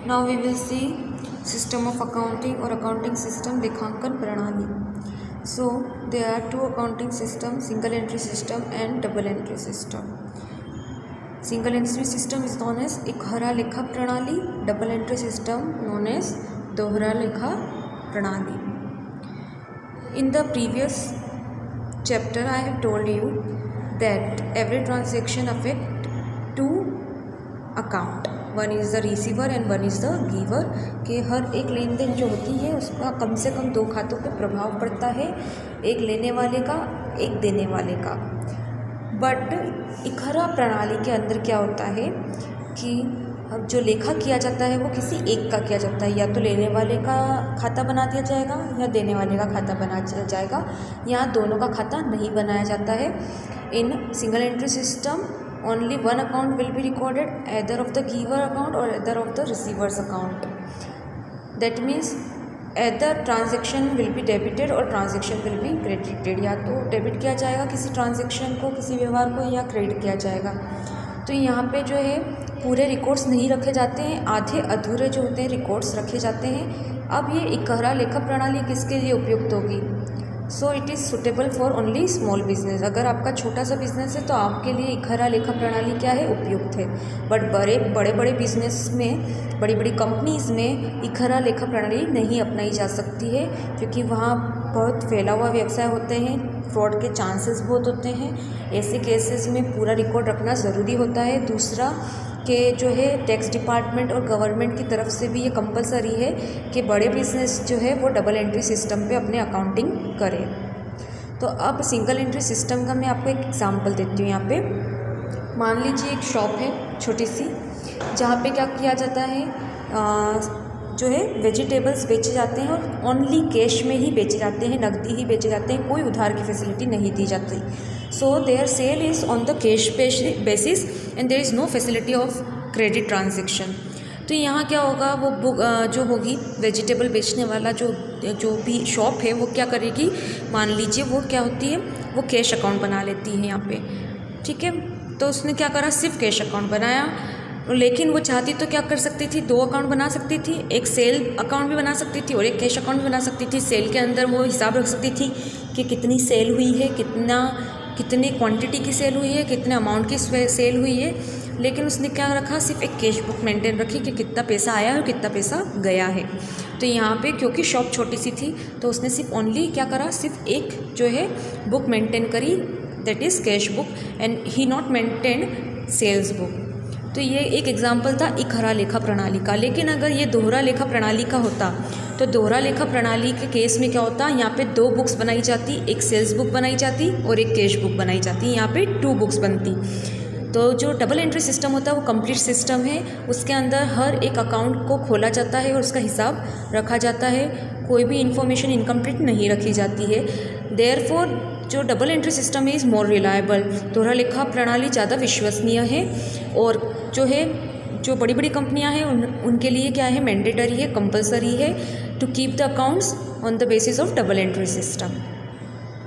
Now we will see system of accounting और accounting system लेखांकन प्रणाली. So there are two accounting system, single entry system and double entry system. Single entry system is known as इकहरा लेखा प्रणाली. Double entry system known as दोहरा लेखा प्रणाली. In the previous chapter I have told you that every transaction affect two account. One is the receiver and one is the giver. कि हर एक लेन then जो होती है उसका कम से कम दो खातों पे प्रभाव पड़ता है, एक लेने वाले का, एक देने वाले का. बट इकहरा प्रणाली के अंदर क्या होता है कि अब जो लेखा किया जाता है वो किसी एक का किया जाता है. या तो लेने वाले का खाता बना दिया जाएगा या देने वाले का खाता बना जाएगा. यहाँ दोनों का खाता नहीं बनाया जाता है. In single entry system only one account will be recorded, either of the giver account or either of the receiver's account. That means either transaction will be debited or transaction will be credited. या तो debit किया जाएगा किसी transaction को, किसी व्यवहार को, या क्रेडिट किया जाएगा. तो यहाँ पे जो है पूरे रिकॉर्ड्स नहीं रखे जाते हैं, आधे अधूरे जो होते हैं रिकॉर्ड्स रखे जाते हैं. अब ये इकहरा लेखा प्रणाली किसके लिए उपयुक्त होगी? So it is suitable for only small business. अगर आपका छोटा सा बिजनेस है तो आपके लिए इकहरा लेखा प्रणाली क्या है? उपयुक्त है. बट बड़े बिजनेस में, बड़ी बड़ी कंपनीज़ में इकहरा लेखा प्रणाली नहीं अपनाई जा सकती है, क्योंकि वहाँ बहुत फैला हुआ व्यवसाय होते हैं, फ्रॉड के चांसेस बहुत होते हैं. ऐसे केसेस में पूरा रिकॉर्ड रखना ज़रूरी होता है. दूसरा कि जो है टैक्स डिपार्टमेंट और गवर्नमेंट की तरफ से भी ये कंपलसरी है कि बड़े बिजनेस जो है वो डबल एंट्री सिस्टम पे अपने अकाउंटिंग करें. तो अब सिंगल एंट्री सिस्टम का मैं आपको एक एग्जांपल देती हूँ. यहाँ पे मान लीजिए एक शॉप है छोटी सी, जहाँ पे क्या किया जाता है, जो है वेजिटेबल्स बेचे जाते हैं और ओनली कैश में ही बेचे जाते हैं, नकदी ही बेचे जाते हैं, कोई उधार की फैसिलिटी नहीं दी जाती. So their sale is on the cash basis and there is no facility of credit transaction. तो यहाँ क्या होगा, वो बुक जो होगी वेजिटेबल बेचने वाला जो भी शॉप है वो क्या करेगी, मान लीजिए वो क्या होती है, वो कैश अकाउंट बना लेती है यहाँ पे. ठीक है, तो उसने क्या करा, सिर्फ कैश अकाउंट बनाया. लेकिन वो चाहती तो क्या कर सकती थी, दो अकाउंट बना सकती थी. एक सेल अकाउंट भी बना सकती थी और एक कैश अकाउंट भी बना सकती थी. सेल के अंदर वो हिसाब रख सकती थी कि कितनी सेल हुई है, कितनी क्वांटिटी की सेल हुई है, कितने अमाउंट की सेल हुई है. लेकिन उसने क्या रखा, सिर्फ एक कैश बुक मेंटेन रखी कि कितना पैसा आया है और कितना पैसा गया है. तो यहाँ पे क्योंकि शॉप छोटी सी थी तो उसने सिर्फ ओनली क्या करा, सिर्फ एक जो है बुक मेंटेन करी, that is cash book, and he not maintain sales book. तो ये एक एग्जाम्पल था इकहरा लेखा प्रणाली का. लेकिन अगर ये दोहरा लेखा प्रणाली का होता तो दोहरा लेखा प्रणाली के केस में क्या होता, यहाँ पे दो बुक्स बनाई जाती, एक सेल्स बुक बनाई जाती और एक कैश बुक बनाई जाती. यहाँ पे 2 बुक्स बनती. तो जो डबल एंट्री सिस्टम होता है वो कंप्लीट सिस्टम है. उसके अंदर हर एक अकाउंट को खोला जाता है और उसका हिसाब रखा जाता है. कोई भी इंफॉर्मेशन इनकम्प्लीट नहीं रखी जाती है. देयरफॉर जो double entry system is more reliable. दोहरा लेखा प्रणाली ज़्यादा विश्वसनीय है. और जो बड़ी बड़ी कंपनियां हैं उनके लिए क्या है, मैंडेटरी है, कंपलसरी है to keep the accounts on the basis of double entry system.